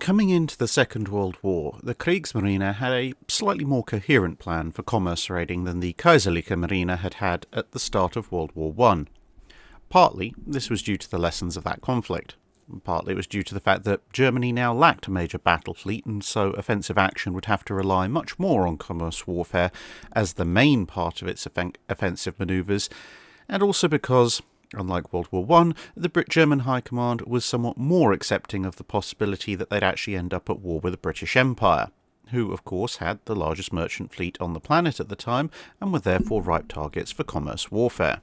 Coming into the Second World War, the Kriegsmarine had a slightly more coherent plan for commerce raiding than the Kaiserliche Marine had had at the start of World War I. Partly, this was due to the lessons of that conflict. Partly it was due to the fact that Germany now lacked a major battle fleet, and so offensive action would have to rely much more on commerce warfare as the main part of its offensive manoeuvres, and also because, unlike World War I, the German High Command was somewhat more accepting of the possibility that they'd actually end up at war with the British Empire, who of course had the largest merchant fleet on the planet at the time and were therefore ripe targets for commerce warfare.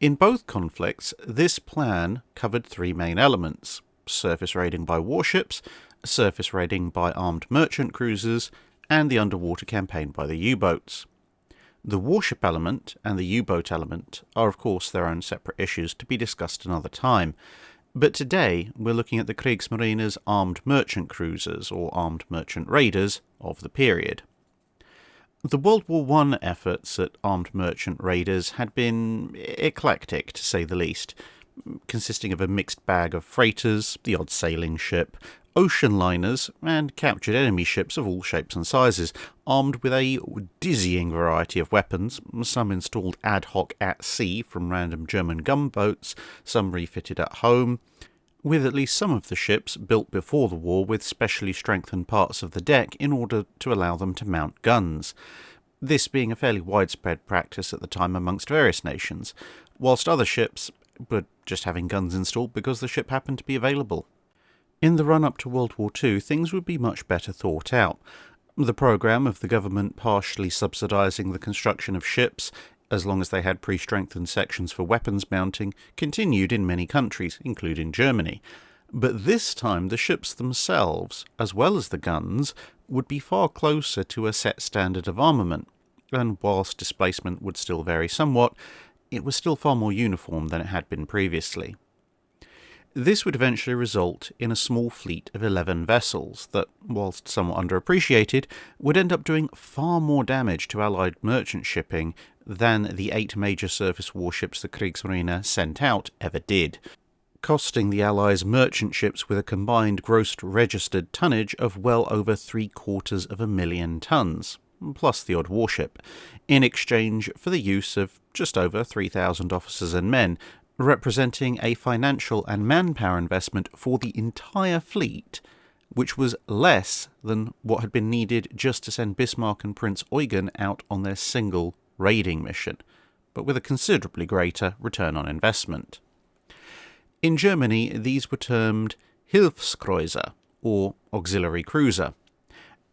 In both conflicts, this plan covered three main elements: surface raiding by warships, surface raiding by armed merchant cruisers, and the underwater campaign by the U-boats. The warship element and the U-boat element are of course their own separate issues to be discussed another time, but today we're looking at the Kriegsmarine's armed merchant cruisers, or armed merchant raiders, of the period. The World War I efforts at armed merchant raiders had been eclectic, to say the least, consisting of a mixed bag of freighters, the odd sailing ship, ocean liners, and captured enemy ships of all shapes and sizes, armed with a dizzying variety of weapons, some installed ad hoc at sea from random German gunboats, some refitted at home, with at least some of the ships built before the war with specially strengthened parts of the deck in order to allow them to mount guns, this being a fairly widespread practice at the time amongst various nations, whilst other ships were just having guns installed because the ship happened to be available. In the run-up to World War II, things would be much better thought out. The programme of the government partially subsidising the construction of ships, as long as they had pre-strengthened sections for weapons mounting, continued in many countries, including Germany. But this time the ships themselves, as well as the guns, would be far closer to a set standard of armament, and whilst displacement would still vary somewhat, it was still far more uniform than it had been previously. This would eventually result in a small fleet of 11 vessels that, whilst somewhat underappreciated, would end up doing far more damage to Allied merchant shipping than the 8 major surface warships the Kriegsmarine sent out ever did, costing the Allies merchant ships with a combined gross registered tonnage of well over 750,000 tons, plus the odd warship, in exchange for the use of just over 3,000 officers and men, representing a financial and manpower investment for the entire fleet, which was less than what had been needed just to send Bismarck and Prince Eugen out on their single raiding mission, but with a considerably greater return on investment. In Germany, these were termed Hilfskreuzer, or auxiliary cruiser,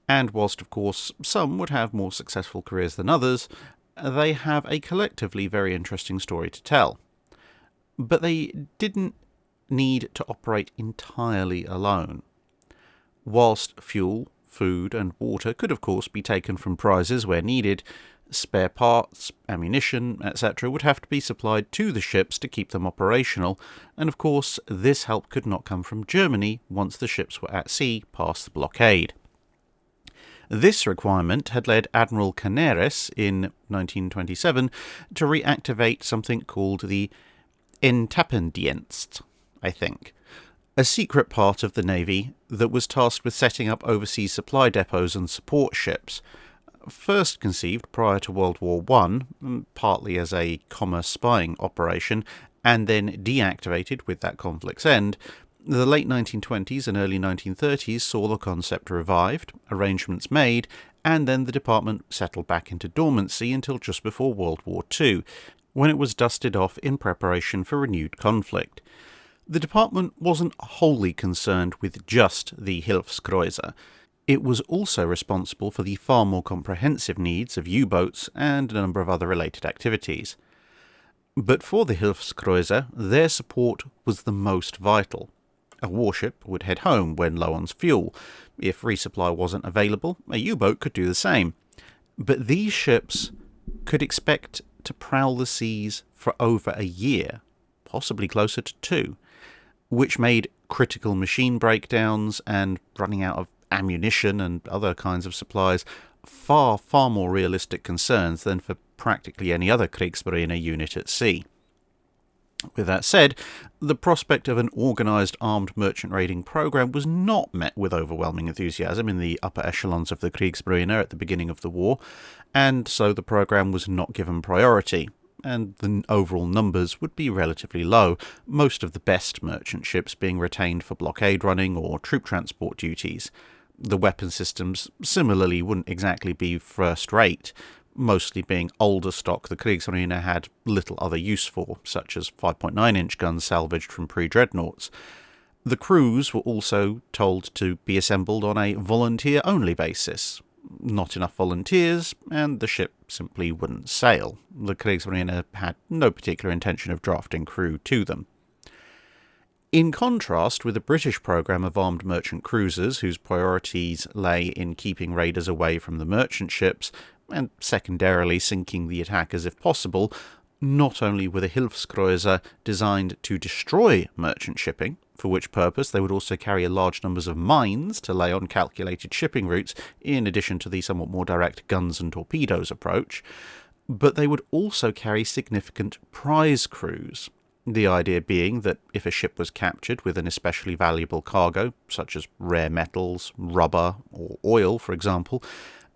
and whilst of course some would have more successful careers than others, they have a collectively very interesting story to tell. But they didn't need to operate entirely alone. Whilst fuel, food and water could of course be taken from prizes where needed, spare parts, ammunition, etc. would have to be supplied to the ships to keep them operational, and of course this help could not come from Germany once the ships were at sea past the blockade. This requirement had led Admiral Canaris in 1927 to reactivate something called the Entappendienst, I think, a secret part of the Navy that was tasked with setting up overseas supply depots and support ships. First conceived prior to World War I, partly as a commerce spying operation, and then deactivated with that conflict's end, the late 1920s and early 1930s saw the concept revived, arrangements made, and then the department settled back into dormancy until just before World War II, when it was dusted off in preparation for renewed conflict. The department wasn't wholly concerned with just the Hilfskreuzer. It was also responsible for the far more comprehensive needs of U-boats and a number of other related activities. But for the Hilfskreuzer, their support was the most vital. A warship would head home when low on fuel. If resupply wasn't available, a U-boat could do the same. But these ships could expect to prowl the seas for over a year, possibly closer to 2, which made critical machine breakdowns and running out of ammunition and other kinds of supplies far, far more realistic concerns than for practically any other Kriegsmarine unit at sea. With that said, the prospect of an organised armed merchant raiding programme was not met with overwhelming enthusiasm in the upper echelons of the Kriegsmarine at the beginning of the war, and so the programme was not given priority, and the overall numbers would be relatively low, most of the best merchant ships being retained for blockade running or troop transport duties. The weapon systems similarly wouldn't exactly be first-rate, mostly being older stock the Kriegsmarine had little other use for, such as 5.9-inch guns salvaged from pre-dreadnoughts. The crews were also told to be assembled on a volunteer-only basis. Not enough volunteers, and the ship simply wouldn't sail. The Kriegsmarine had no particular intention of drafting crew to them. In contrast with the British programme of armed merchant cruisers, whose priorities lay in keeping raiders away from the merchant ships, and secondarily sinking the attackers if possible, not only were the Hilfskreuzer designed to destroy merchant shipping, for which purpose they would also carry large numbers of mines to lay on calculated shipping routes, in addition to the somewhat more direct guns and torpedoes approach, but they would also carry significant prize crews. The idea being that if a ship was captured with an especially valuable cargo, such as rare metals, rubber, or oil, for example,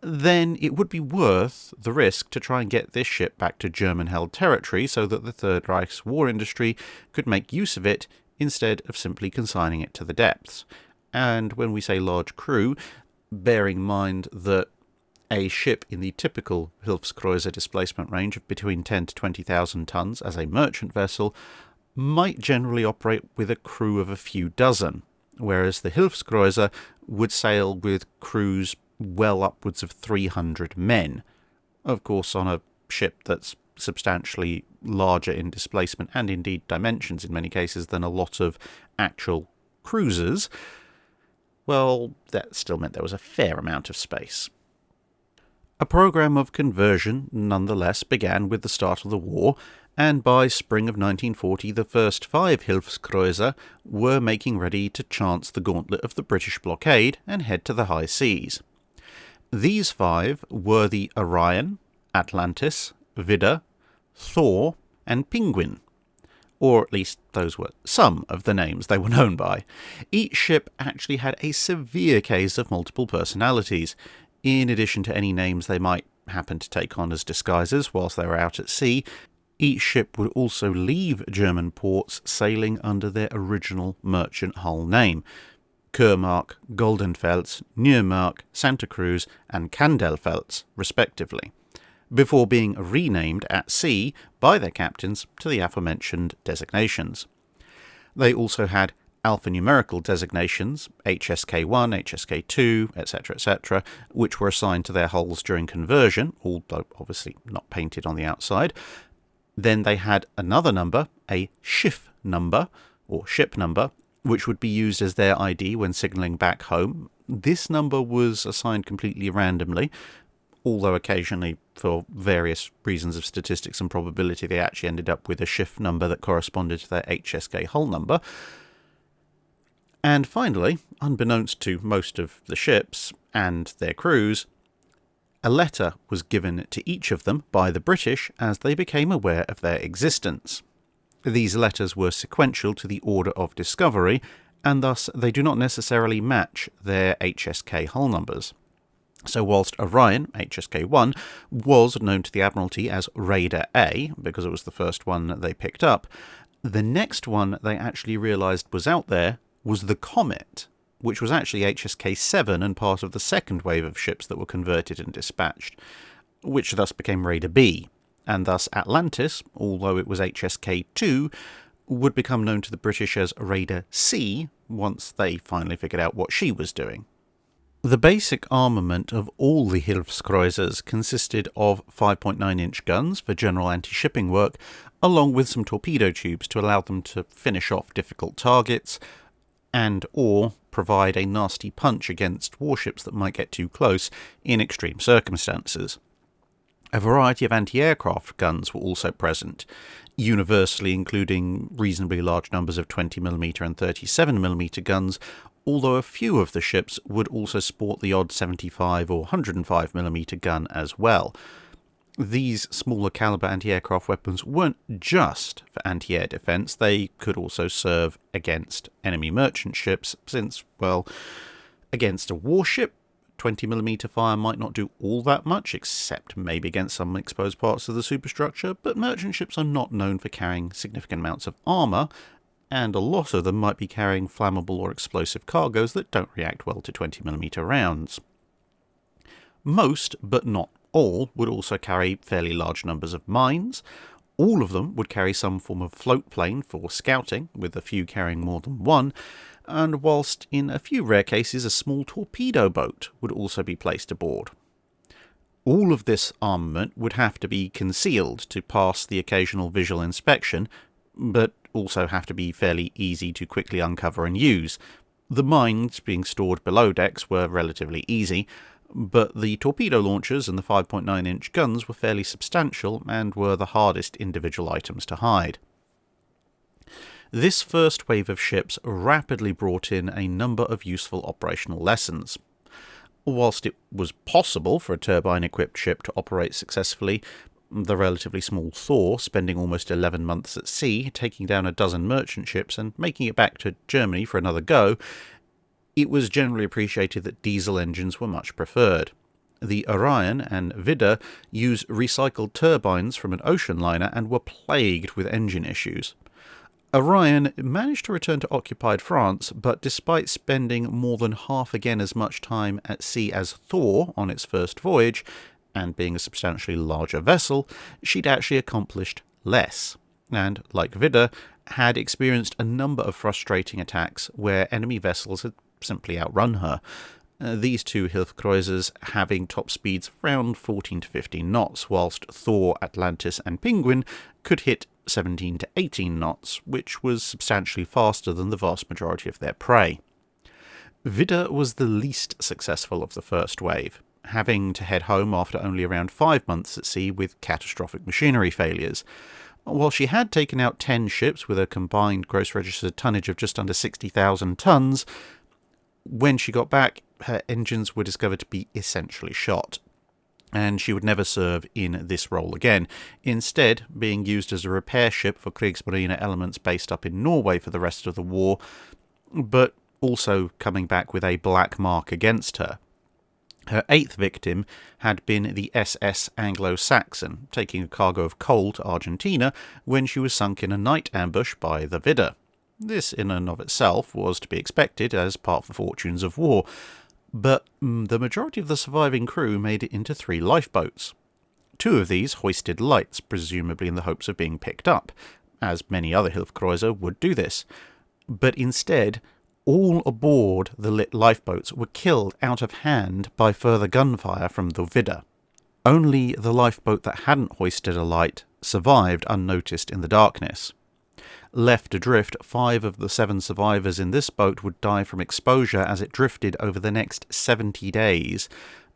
then it would be worth the risk to try and get this ship back to German-held territory so that the Third Reich's war industry could make use of it instead of simply consigning it to the depths. And when we say large crew, bearing in mind that a ship in the typical Hilfskreuzer displacement range of between 10 to 20,000 tons as a merchant vessel might generally operate with a crew of a few dozen, whereas the Hilfskreuzer would sail with crews well upwards of 300 men. Of course, on a ship that's substantially larger in displacement and indeed dimensions in many cases than a lot of actual cruisers, well, that still meant there was a fair amount of space. A programme of conversion, nonetheless, began with the start of the war, and by spring of 1940 the first 5 Hilfskreuzer were making ready to chance the gauntlet of the British blockade and head to the high seas. These 5 were the Orion, Atlantis, Widder, Thor, and Pinguin. Or at least those were some of the names they were known by. Each ship actually had a severe case of multiple personalities. In addition to any names they might happen to take on as disguises whilst they were out at sea, each ship would also leave German ports sailing under their original merchant hull name: Kurmark, Goldenfels, Neumark, Santa Cruz, and Kandelfels, respectively, before being renamed at sea by their captains to the aforementioned designations. They also had alphanumerical designations, HSK1, HSK2, etc., which were assigned to their hulls during conversion, although obviously not painted on the outside. Then they had another number, a Schiff number, or ship number, which would be used as their ID when signalling back home. This number was assigned completely randomly, although occasionally, for various reasons of statistics and probability, they actually ended up with a Schiff number that corresponded to their HSK hull number. And finally, unbeknownst to most of the ships and their crews, a letter was given to each of them by the British as they became aware of their existence. These letters were sequential to the order of discovery, and thus they do not necessarily match their HSK hull numbers. So whilst Orion, HSK-1, was known to the Admiralty as Raider A, because it was the first one that they picked up, the next one they actually realised was out there was the Comet, which was actually HSK-7 and part of the second wave of ships that were converted and dispatched, which thus became Raider B, and thus Atlantis, although it was HSK-2, would become known to the British as Raider C once they finally figured out what she was doing. The basic armament of all the Hilfskreuzers consisted of 5.9-inch guns for general anti-shipping work, along with some torpedo tubes to allow them to finish off difficult targets, and or provide a nasty punch against warships that might get too close in extreme circumstances. A variety of anti-aircraft guns were also present, universally including reasonably large numbers of 20mm and 37mm guns, although a few of the ships would also sport the odd 75 or 105mm gun as well. These smaller caliber anti-aircraft weapons weren't just for anti-air defence, they could also serve against enemy merchant ships, since, well, against a warship, 20mm fire might not do all that much, except maybe against some exposed parts of the superstructure, but merchant ships are not known for carrying significant amounts of armour, and a lot of them might be carrying flammable or explosive cargoes that don't react well to 20mm rounds. Most, but not all, would also carry fairly large numbers of mines. All of them would carry some form of float plane for scouting, with a few carrying more than one, and whilst in a few rare cases a small torpedo boat would also be placed aboard. All of this armament would have to be concealed to pass the occasional visual inspection, but also have to be fairly easy to quickly uncover and use. The mines being stored below decks were relatively easy, but the torpedo launchers and the 5.9-inch guns were fairly substantial and were the hardest individual items to hide. This first wave of ships rapidly brought in a number of useful operational lessons. Whilst it was possible for a turbine-equipped ship to operate successfully, the relatively small Thor spending almost 11 months at sea, taking down a dozen merchant ships and making it back to Germany for another go, it was generally appreciated that diesel engines were much preferred. The Orion and Widder used recycled turbines from an ocean liner and were plagued with engine issues. Orion managed to return to occupied France, but despite spending more than half again as much time at sea as Thor on its first voyage, and being a substantially larger vessel, she'd actually accomplished less, and, like Widder, had experienced a number of frustrating attacks where enemy vessels had simply outrun her. These two Hilfskreuzers having top speeds around 14 to 15 knots, whilst Thor, Atlantis and Pinguin could hit 17 to 18 knots, which was substantially faster than the vast majority of their prey. Widder was the least successful of the first wave, having to head home after only around 5 months at sea with catastrophic machinery failures. While she had taken out 10 ships with a combined gross registered tonnage of just under 60,000 tons, when she got back, her engines were discovered to be essentially shot, and she would never serve in this role again, instead being used as a repair ship for Kriegsmarine elements based up in Norway for the rest of the war, but also coming back with a black mark against her. Her 8th victim had been the SS Anglo-Saxon, taking a cargo of coal to Argentina when she was sunk in a night ambush by the Widder. This in and of itself was to be expected as part of the fortunes of war, but the majority of the surviving crew made it into 3 lifeboats. 2 of these hoisted lights, presumably in the hopes of being picked up, as many other Hilfskreuzer would do this, but instead all aboard the lit lifeboats were killed out of hand by further gunfire from the Widder. Only the lifeboat that hadn't hoisted a light survived unnoticed in the darkness. Left adrift, 5 of the 7 survivors in this boat would die from exposure as it drifted over the next 70 days,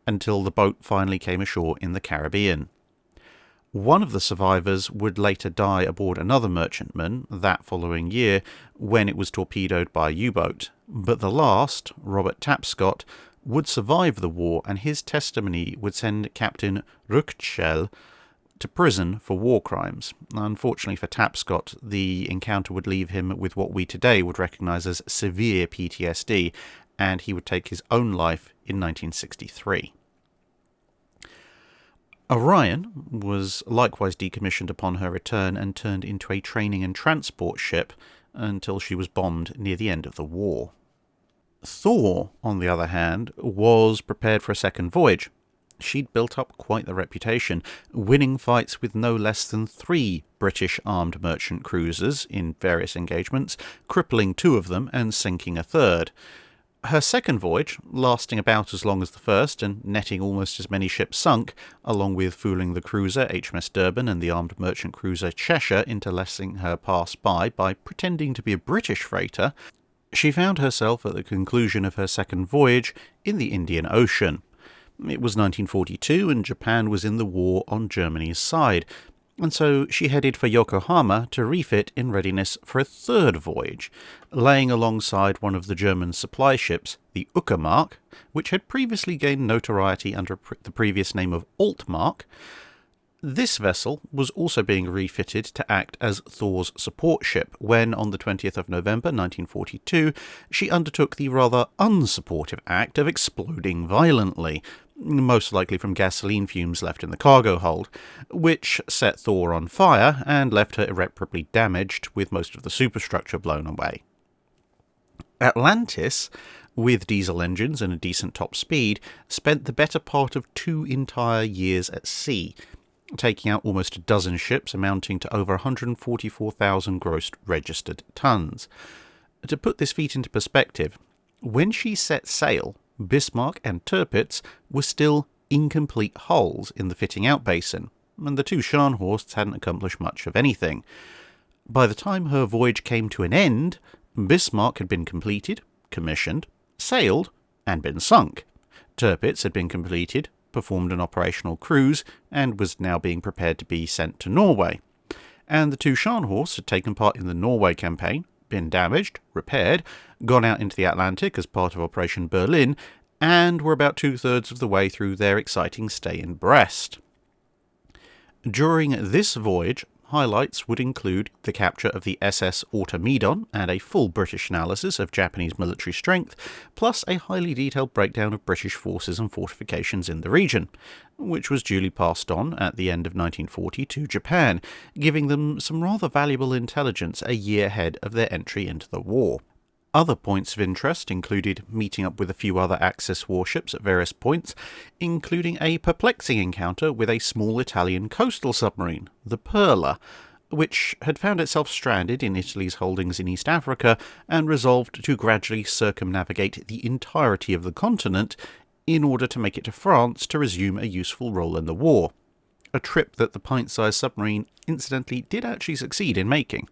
until the boat finally came ashore in the Caribbean. One of the survivors would later die aboard another merchantman that following year when it was torpedoed by a U-boat, but the last, Robert Tapscott, would survive the war, and his testimony would send Captain Rückschel to prison for war crimes. Unfortunately for Tapscott, the encounter would leave him with what we today would recognise as severe PTSD, and he would take his own life in 1963. Orion was likewise decommissioned upon her return and turned into a training and transport ship until she was bombed near the end of the war. Thor, on the other hand, was prepared for a second voyage. She'd built up quite the reputation, winning fights with no less than 3 British armed merchant cruisers in various engagements, crippling 2 of them and sinking a 3rd. Her second voyage, lasting about as long as the first and netting almost as many ships sunk, along with fooling the cruiser HMS Durban and the armed merchant cruiser Cheshire into letting her pass by pretending to be a British freighter, she found herself at the conclusion of her second voyage in the Indian Ocean. It was 1942 and Japan was in the war on Germany's side, and so she headed for Yokohama to refit in readiness for a 3rd voyage, laying alongside one of the German supply ships, the Uckermark, which had previously gained notoriety under the previous name of Altmark. This vessel was also being refitted to act as Thor's support ship when, on the 20th of November 1942, she undertook the rather unsupportive act of exploding violently, most likely from gasoline fumes left in the cargo hold, which set Thor on fire and left her irreparably damaged, with most of the superstructure blown away. Atlantis, with diesel engines and a decent top speed, spent the better part of 2 entire years at sea, taking out almost a dozen ships amounting to over 144,000 gross registered tons. To put this feat into perspective, when she set sail, Bismarck and Tirpitz were still incomplete hulls in the fitting out basin, and the 2 Scharnhorsts hadn't accomplished much of anything. By the time her voyage came to an end, Bismarck had been completed, commissioned, sailed, and been sunk. Tirpitz had been completed, performed an operational cruise, and was now being prepared to be sent to Norway. And the 2 Scharnhorsts had taken part in the Norway campaign, been damaged, repaired, gone out into the Atlantic as part of Operation Berlin, and were about 2/3 of the way through their exciting stay in Brest. During this voyage, highlights would include the capture of the SS Automedon and a full British analysis of Japanese military strength, plus a highly detailed breakdown of British forces and fortifications in the region, which was duly passed on at the end of 1940 to Japan, giving them some rather valuable intelligence a year ahead of their entry into the war. Other points of interest included meeting up with a few other Axis warships at various points, including a perplexing encounter with a small Italian coastal submarine, the Perla, which had found itself stranded in Italy's holdings in East Africa and resolved to gradually circumnavigate the entirety of the continent in order to make it to France to resume a useful role in the war. A trip that the pint-sized submarine incidentally did actually succeed in making.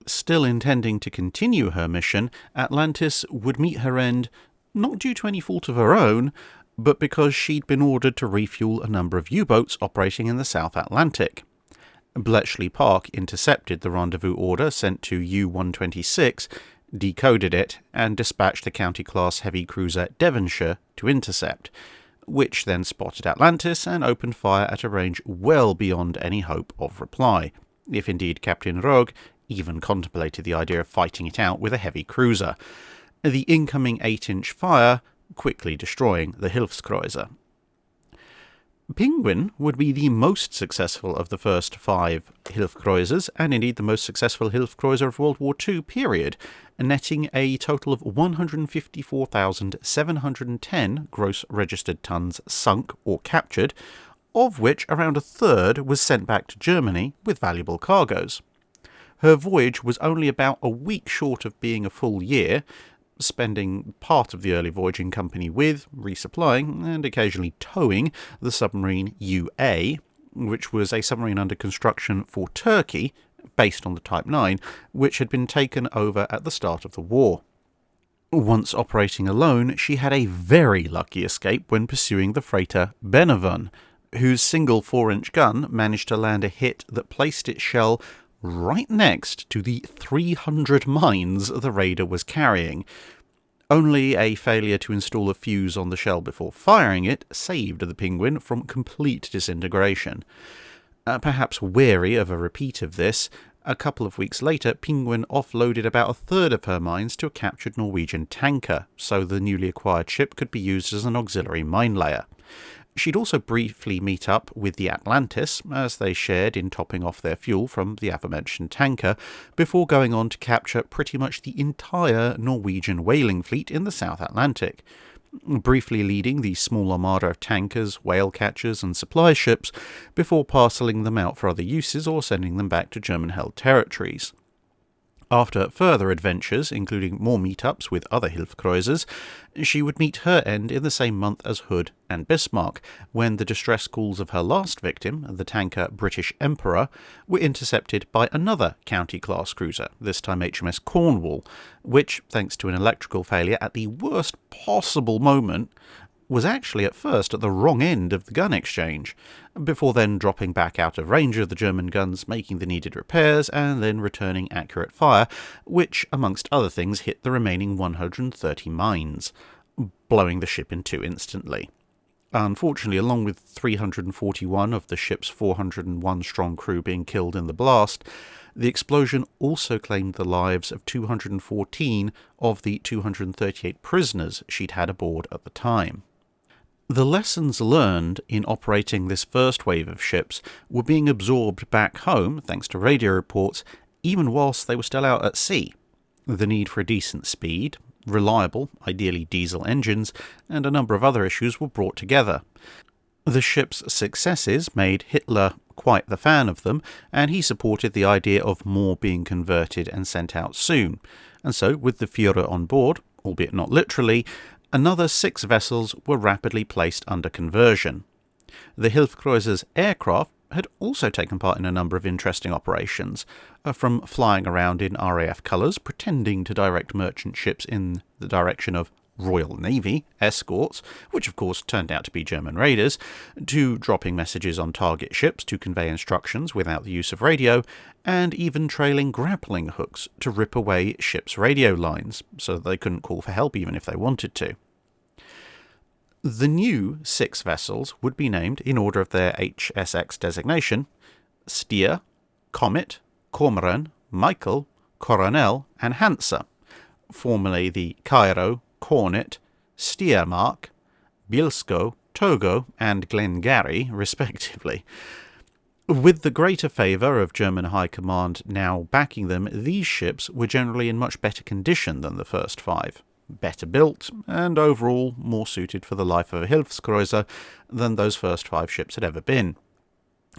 Still intending to continue her mission, Atlantis would meet her end not due to any fault of her own, but because she'd been ordered to refuel a number of U-boats operating in the South Atlantic. Bletchley Park intercepted the rendezvous order sent to U-126, decoded it, and dispatched the County-class heavy cruiser Devonshire to intercept, which then spotted Atlantis and opened fire at a range well beyond any hope of reply, if indeed Captain Rogue even contemplated the idea of fighting it out with a heavy cruiser, the incoming 8-inch fire quickly destroying the Hilfskreuzer. Pinguin would be the most successful of the first 5 Hilfskreuzers, and indeed the most successful Hilfskreuzer of World War II, period, netting a total of 154,710 gross registered tons sunk or captured, of which around a third was sent back to Germany with valuable cargoes. Her voyage was only about a week short of being a full year, spending part of the early voyage in company with, resupplying, and occasionally towing the submarine UA, which was a submarine under construction for Turkey, based on the Type 9, which had been taken over at the start of the war. Once operating alone, she had a very lucky escape when pursuing the freighter Benevon, whose single 4-inch gun managed to land a hit that placed its shell right next to the 300 mines the raider was carrying. Only a failure to install a fuse on the shell before firing it saved the Pinguin from complete disintegration. Perhaps wary of a repeat of this, a couple of weeks later Pinguin offloaded about a third of her mines to a captured Norwegian tanker, so the newly acquired ship could be used as an auxiliary mine layer. She'd also briefly meet up with the Atlantis, as they shared in topping off their fuel from the aforementioned tanker, before going on to capture pretty much the entire Norwegian whaling fleet in the South Atlantic, briefly leading the small armada of tankers, whale catchers and supply ships, before parcelling them out for other uses or sending them back to German-held territories. After further adventures, including more meetups with other Hilfskreuzers, she would meet her end in the same month as Hood and Bismarck, when the distress calls of her last victim, the tanker British Emperor, were intercepted by another County-class cruiser, this time HMS Cornwall, which, thanks to an electrical failure at the worst possible moment, was actually at first at the wrong end of the gun exchange, before then dropping back out of range of the German guns, making the needed repairs, and then returning accurate fire, which, amongst other things, hit the remaining 130 mines, blowing the ship in two instantly. Unfortunately, along with 341 of the ship's 401-strong crew being killed in the blast, the explosion also claimed the lives of 214 of the 238 prisoners she'd had aboard at the time. The lessons learned in operating this first wave of ships were being absorbed back home, thanks to radio reports, even whilst they were still out at sea. The need for a decent speed, reliable, ideally diesel engines, and a number of other issues were brought together. The ship's successes made Hitler quite the fan of them, and he supported the idea of more being converted and sent out soon. And so, with the Führer on board, albeit not literally, another 6 vessels were rapidly placed under conversion. The Hilfskreuzer's aircraft had also taken part in a number of interesting operations, from flying around in RAF colours, pretending to direct merchant ships in the direction of Royal Navy escorts, which of course turned out to be German raiders, to dropping messages on target ships to convey instructions without the use of radio, and even trailing grappling hooks to rip away ships' radio lines, so that they couldn't call for help even if they wanted to. The new 6 vessels would be named, in order of their HSX designation, Stier, Comet, Cormoran, Michael, Coronel, and Hansa, formerly the Cairo, Cornet, Stiermark, Bielsko, Togo, and Glengarry, respectively. With the greater favour of German High Command now backing them, these ships were generally in much better condition than the first 5. Better built, and overall more suited for the life of a Hilfskreuzer than those first 5 ships had ever been.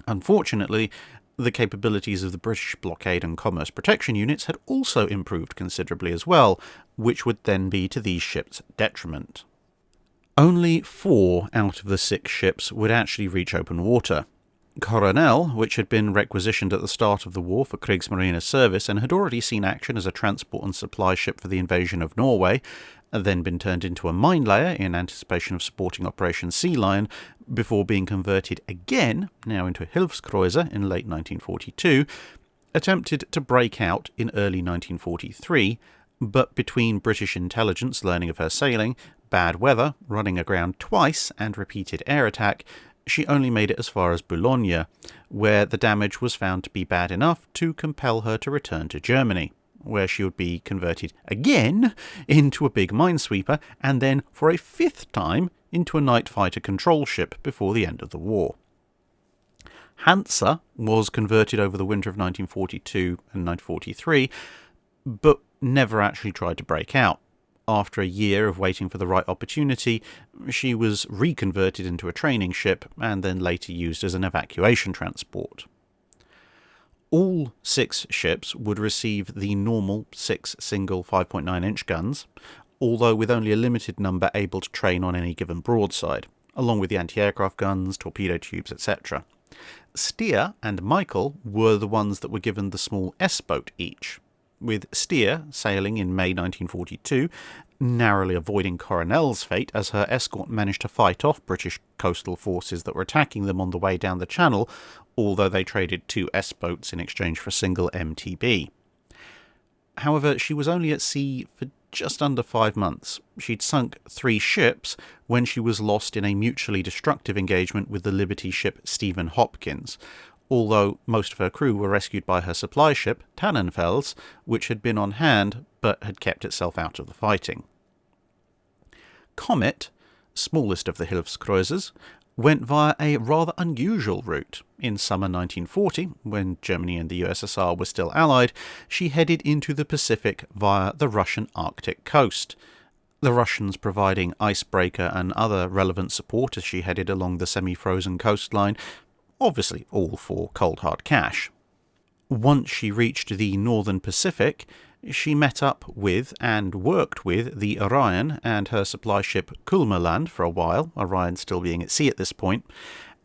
Unfortunately, the capabilities of the British blockade and commerce protection units had also improved considerably as well, which would then be to these ships' detriment. Only 4 out of the 6 ships would actually reach open water. Coronel, which had been requisitioned at the start of the war for Kriegsmarine service and had already seen action as a transport and supply ship for the invasion of Norway, had then been turned into a mine layer in anticipation of supporting Operation Sea Lion, before being converted again, now into a Hilfskreuzer in late 1942, attempted to break out in early 1943, but between British intelligence learning of her sailing, bad weather, running aground twice, and repeated air attack, she only made it as far as Boulogne, where the damage was found to be bad enough to compel her to return to Germany, where she would be converted again into a big minesweeper, and then for a 5th time into a night fighter control ship before the end of the war. Hansa was converted over the winter of 1942 and 1943, but never actually tried to break out. After a year of waiting for the right opportunity, she was reconverted into a training ship and then later used as an evacuation transport. All 6 ships would receive the normal 6 single 5.9-inch guns, although with only a limited number able to train on any given broadside, along with the anti-aircraft guns, torpedo tubes, etc. Stier and Michael were the ones that were given the small S-boat each, with Stier sailing in May 1942, narrowly avoiding Coronel's fate as her escort managed to fight off British coastal forces that were attacking them on the way down the channel, although they traded 2 S-boats in exchange for a single MTB. However, she was only at sea for just under 5 months. She'd sunk 3 ships when she was lost in a mutually destructive engagement with the Liberty ship Stephen Hopkins, although most of her crew were rescued by her supply ship, Tannenfels, which had been on hand but had kept itself out of the fighting. Comet, smallest of the Hilfskreuzers, went via a rather unusual route. In summer 1940, when Germany and the USSR were still allied, she headed into the Pacific via the Russian Arctic coast, the Russians providing icebreaker and other relevant support as she headed along the semi-frozen coastline, obviously all for cold hard cash. Once she reached the northern Pacific, she met up with and worked with the Orion and her supply ship Kulmerland for a while, Orion still being at sea at this point,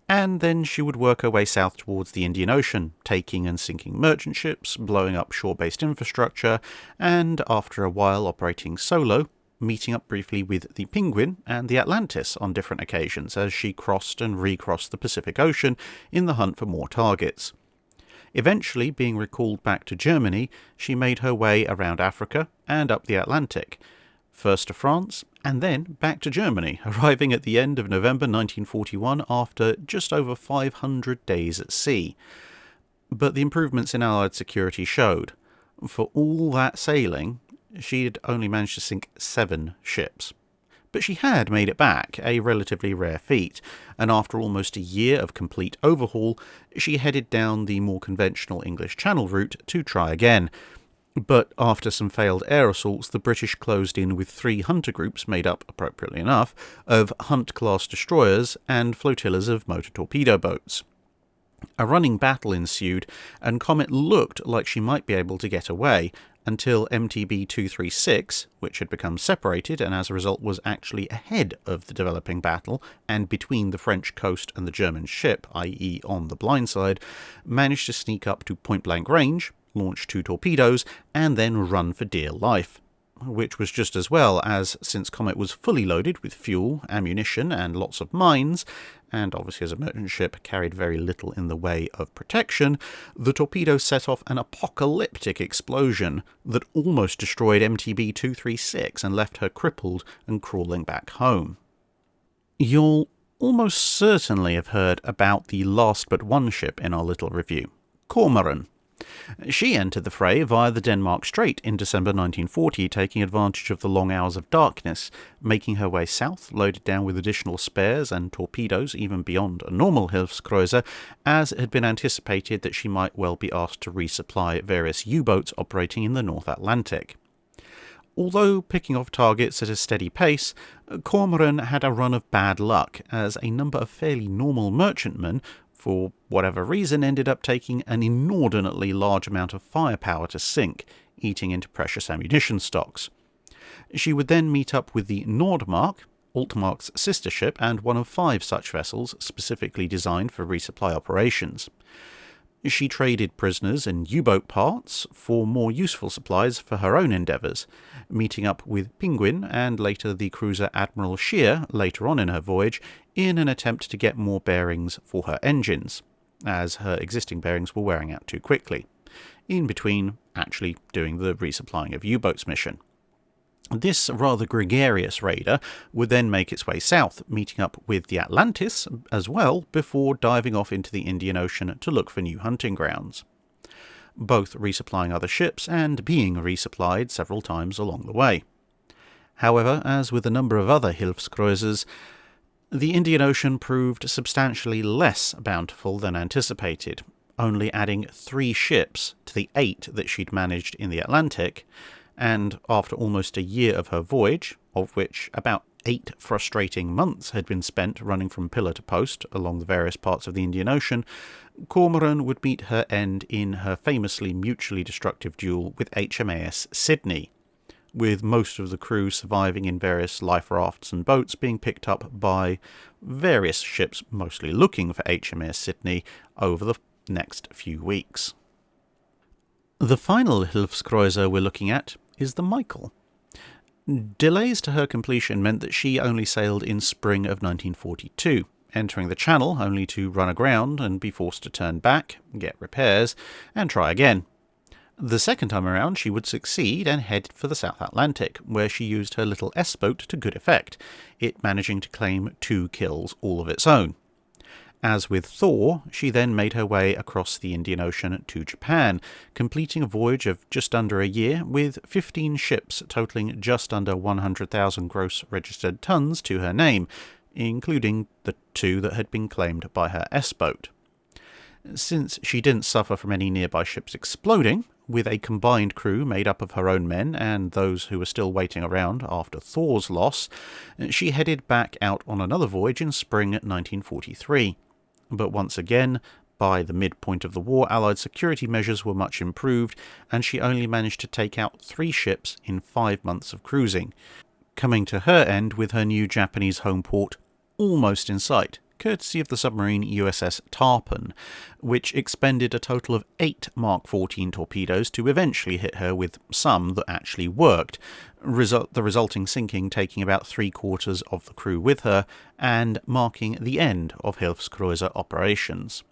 and then she would work her way south towards the Indian Ocean, taking and sinking merchant ships, blowing up shore-based infrastructure, and after a while operating solo, meeting up briefly with the Pinguin and the Atlantis on different occasions as she crossed and recrossed the Pacific Ocean in the hunt for more targets. Eventually, being recalled back to Germany, she made her way around Africa and up the Atlantic, first to France, and then back to Germany, arriving at the end of November 1941 after just over 500 days at sea. But the improvements in Allied security showed. For all that sailing, she had only managed to sink 7 ships. But she had made it back, a relatively rare feat, and after almost a year of complete overhaul, she headed down the more conventional English Channel route to try again. But after some failed air assaults, the British closed in with 3 hunter groups made up, appropriately enough, of Hunt-class destroyers and flotillas of motor torpedo boats. A running battle ensued, and Comet looked like she might be able to get away, until MTB 236, which had become separated and as a result was actually ahead of the developing battle and between the French coast and the German ship, i.e. on the blind side, managed to sneak up to point-blank range, launch 2 torpedoes, and then run for dear life. Which was just as well, as since Comet was fully loaded with fuel, ammunition, and lots of mines, and obviously as a merchant ship carried very little in the way of protection, the torpedo set off an apocalyptic explosion that almost destroyed MTB 236 and left her crippled and crawling back home. You'll almost certainly have heard about the last but one ship in our little review, Cormoran. She entered the fray via the Denmark Strait in December 1940, taking advantage of the long hours of darkness, making her way south, loaded down with additional spares and torpedoes even beyond a normal Hilfskreuzer, as it had been anticipated that she might well be asked to resupply various U-boats operating in the North Atlantic. Although picking off targets at a steady pace, Cormoran had a run of bad luck, as a number of fairly normal merchantmen, for whatever reason, ended up taking an inordinately large amount of firepower to sink, eating into precious ammunition stocks. She would then meet up with the Nordmark, Altmark's sister ship, and one of 5 such vessels specifically designed for resupply operations. She traded prisoners and U-boat parts for more useful supplies for her own endeavours, meeting up with Pinguin and later the cruiser Admiral Stier later on in her voyage in an attempt to get more bearings for her engines, as her existing bearings were wearing out too quickly, in between actually doing the resupplying of U-boats mission. This rather gregarious raider would then make its way south, meeting up with the Atlantis as well, before diving off into the Indian Ocean to look for new hunting grounds, both resupplying other ships and being resupplied several times along the way. However, as with a number of other Hilfskreuzers, the Indian Ocean proved substantially less bountiful than anticipated, only adding 3 ships to the 8 that she'd managed in the Atlantic, and after almost a year of her voyage, of which about 8 frustrating months had been spent running from pillar to post along the various parts of the Indian Ocean, Cormoran would meet her end in her famously mutually destructive duel with HMAS Sydney, with most of the crew surviving in various life rafts and boats being picked up by various ships mostly looking for HMAS Sydney over the next few weeks. The final Hilfskreuzer we're looking at is the Michael. Delays to her completion meant that she only sailed in spring of 1942, entering the Channel only to run aground and be forced to turn back, get repairs, and try again. The second time around she would succeed and head for the South Atlantic, where she used her little S-boat to good effect, it managing to claim 2 kills all of its own. As with Thor, she then made her way across the Indian Ocean to Japan, completing a voyage of just under a year with 15 ships totaling just under 100,000 gross registered tons to her name, including the 2 that had been claimed by her S-boat. Since she didn't suffer from any nearby ships exploding, with a combined crew made up of her own men and those who were still waiting around after Thor's loss, she headed back out on another voyage in spring 1943. But once again, by the midpoint of the war, Allied security measures were much improved, and she only managed to take out 3 ships in 5 months of cruising, coming to her end with her new Japanese home port almost in sight, courtesy of the submarine USS Tarpon, which expended a total of 8 Mark 14 torpedoes to eventually hit her with some that actually worked, the resulting sinking taking about 3/4 of the crew with her, and marking the end of Hilfskreuzer operations.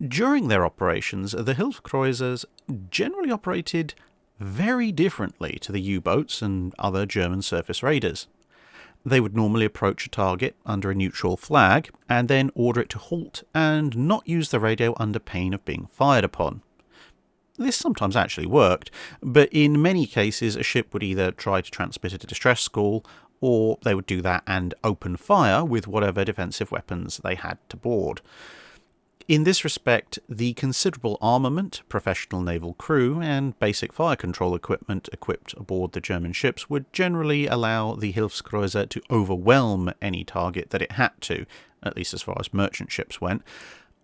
During their operations, the Hilfskreuzers generally operated very differently to the U-boats and other German surface raiders. They would normally approach a target under a neutral flag and then order it to halt and not use the radio under pain of being fired upon. This sometimes actually worked, but in many cases a ship would either try to transmit a distress call, or they would do that and open fire with whatever defensive weapons they had to board. In this respect, the considerable armament, professional naval crew, and basic fire control equipment equipped aboard the German ships would generally allow the Hilfskreuzer to overwhelm any target that it had to, at least as far as merchant ships went,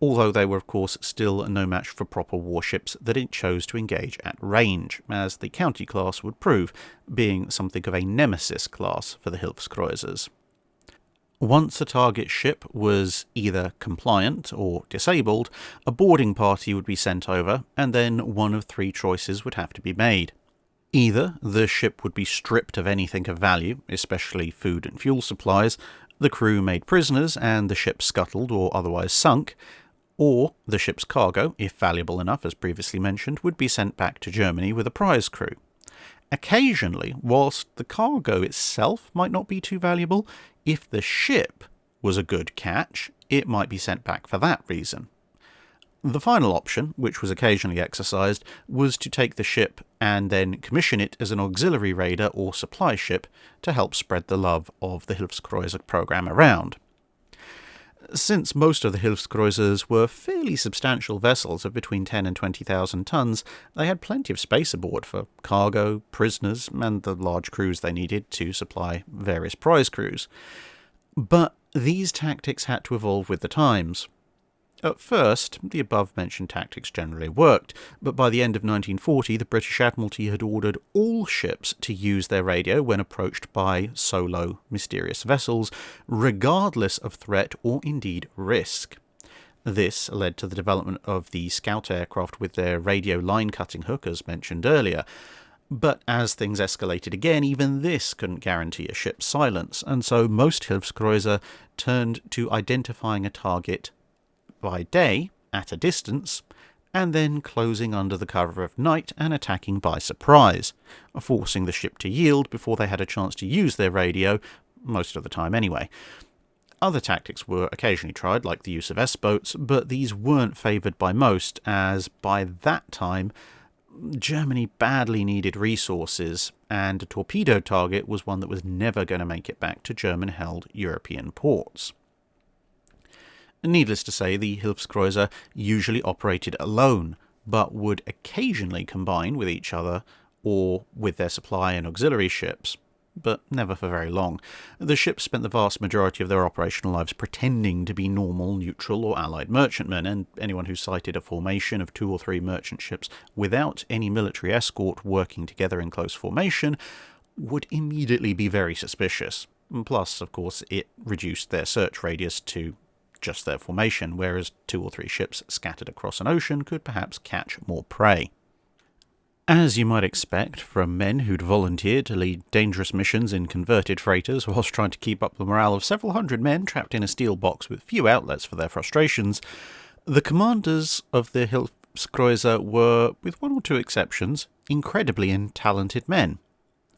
although they were of course still no match for proper warships that it chose to engage at range, as the County class would prove, being something of a nemesis class for the Hilfskreuzers. Once a target ship was either compliant or disabled, a boarding party would be sent over, and then one of three choices would have to be made. Either the ship would be stripped of anything of value, especially food and fuel supplies, the crew made prisoners, and the ship scuttled or otherwise sunk, or the ship's cargo, if valuable enough as previously mentioned, would be sent back to Germany with a prize crew. Occasionally, whilst the cargo itself might not be too valuable, if the ship was a good catch, it might be sent back for that reason. The final option, which was occasionally exercised, was to take the ship and then commission it as an auxiliary raider or supply ship to help spread the love of the Hilfskreuzer program around. Since most of the Hilfskreuzers were fairly substantial vessels of between 10 and 20,000 tons, they had plenty of space aboard for cargo, prisoners, and the large crews they needed to supply various prize crews. But these tactics had to evolve with the times. At first, the above-mentioned tactics generally worked, but by the end of 1940 the British Admiralty had ordered all ships to use their radio when approached by solo, mysterious vessels, regardless of threat or indeed risk. This led to the development of the scout aircraft with their radio line-cutting hook, as mentioned earlier. But as things escalated again, even this couldn't guarantee a ship's silence, and so most Hilfskreuzer turned to identifying a target by day, at a distance, and then closing under the cover of night and attacking by surprise, forcing the ship to yield before they had a chance to use their radio, most of the time anyway. Other tactics were occasionally tried, like the use of S-boats, but these weren't favoured by most, as by that time Germany badly needed resources, and a torpedo target was one that was never going to make it back to German-held European ports. Needless to say, the Hilfskreuzer usually operated alone, but would occasionally combine with each other or with their supply and auxiliary ships, but never for very long. The ships spent the vast majority of their operational lives pretending to be normal, neutral, or allied merchantmen, and anyone who sighted a formation of 2 or 3 merchant ships without any military escort working together in close formation would immediately be very suspicious. Plus, of course, it reduced their search radius to just their formation, whereas 2 or 3 ships scattered across an ocean could perhaps catch more prey. As you might expect from men who'd volunteered to lead dangerous missions in converted freighters whilst trying to keep up the morale of several hundred men trapped in a steel box with few outlets for their frustrations, the commanders of the Hilfskreuzer were, with 1 or 2 exceptions, incredibly talented men.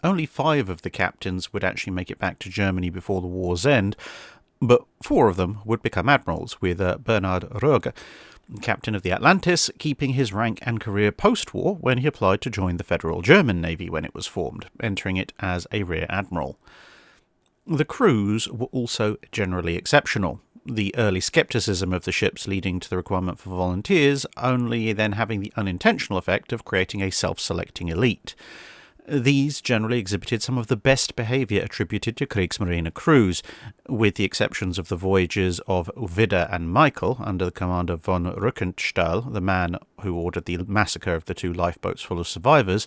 Only 5 of the captains would actually make it back to Germany before the war's end, but 4 of them would become admirals, with Bernhard Röger, captain of the Atlantis, keeping his rank and career post-war when he applied to join the Federal German Navy when it was formed, entering it as a rear admiral. The crews were also generally exceptional, the early scepticism of the ships leading to the requirement for volunteers only then having the unintentional effect of creating a self-selecting elite. These generally exhibited some of the best behaviour attributed to Kriegsmarine crews, with the exceptions of the voyages of Widder and Michael under the command of von Rückenstahl, the man who ordered the massacre of the 2 lifeboats full of survivors.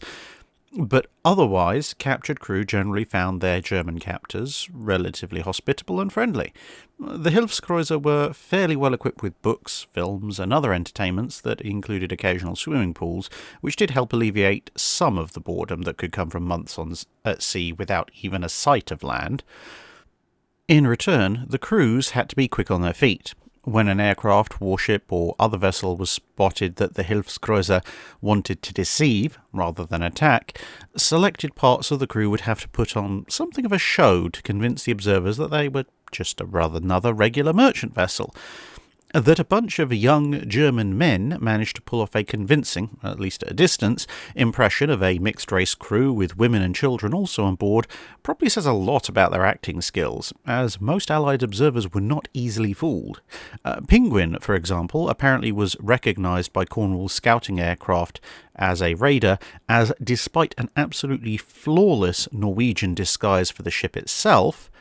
But otherwise, captured crew generally found their German captors relatively hospitable and friendly. The Hilfskreuzer were fairly well equipped with books, films, and other entertainments that included occasional swimming pools, which did help alleviate some of the boredom that could come from months at sea without even a sight of land. In return, the crews had to be quick on their feet. When an aircraft, warship, or other vessel was spotted that the Hilfskreuzer wanted to deceive rather than attack, selected parts of the crew would have to put on something of a show to convince the observers that they were just another regular merchant vessel. That a bunch of young German men managed to pull off a convincing, at least at a distance, impression of a mixed-race crew with women and children also on board probably says a lot about their acting skills, as most Allied observers were not easily fooled. Pinguin, for example, apparently was recognised by Cornwall's scouting aircraft as a raider, as despite an absolutely flawless Norwegian disguise for the ship itself,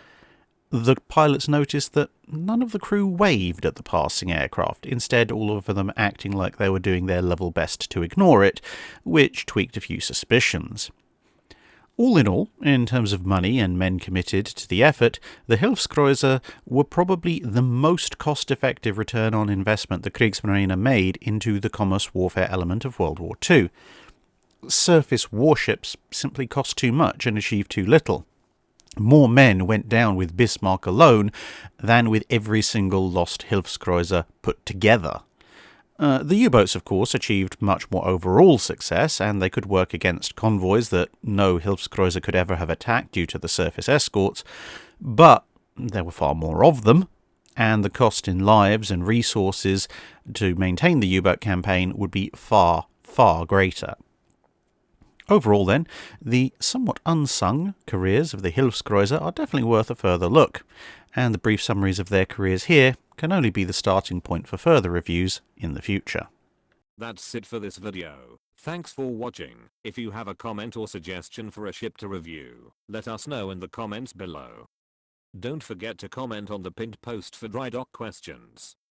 the pilots noticed that none of the crew waved at the passing aircraft, instead all of them acting like they were doing their level best to ignore it, which tweaked a few suspicions. All in all, in terms of money and men committed to the effort, the Hilfskreuzer were probably the most cost-effective return on investment the Kriegsmarine made into the commerce warfare element of World War II. Surface warships simply cost too much and achieved too little. More men went down with Bismarck alone than with every single lost Hilfskreuzer put together. The U-boats, of course, achieved much more overall success, and they could work against convoys that no Hilfskreuzer could ever have attacked due to the surface escorts, but there were far more of them, and the cost in lives and resources to maintain the U-boat campaign would be far, far greater. Overall, then, the somewhat unsung careers of the Hilfskreuzer are definitely worth a further look, and the brief summaries of their careers here can only be the starting point for further reviews in the future. That's it for this video. Thanks for watching. If you have a comment or suggestion for a ship to review, let us know in the comments below. Don't forget to comment on the pinned post for dry dock questions.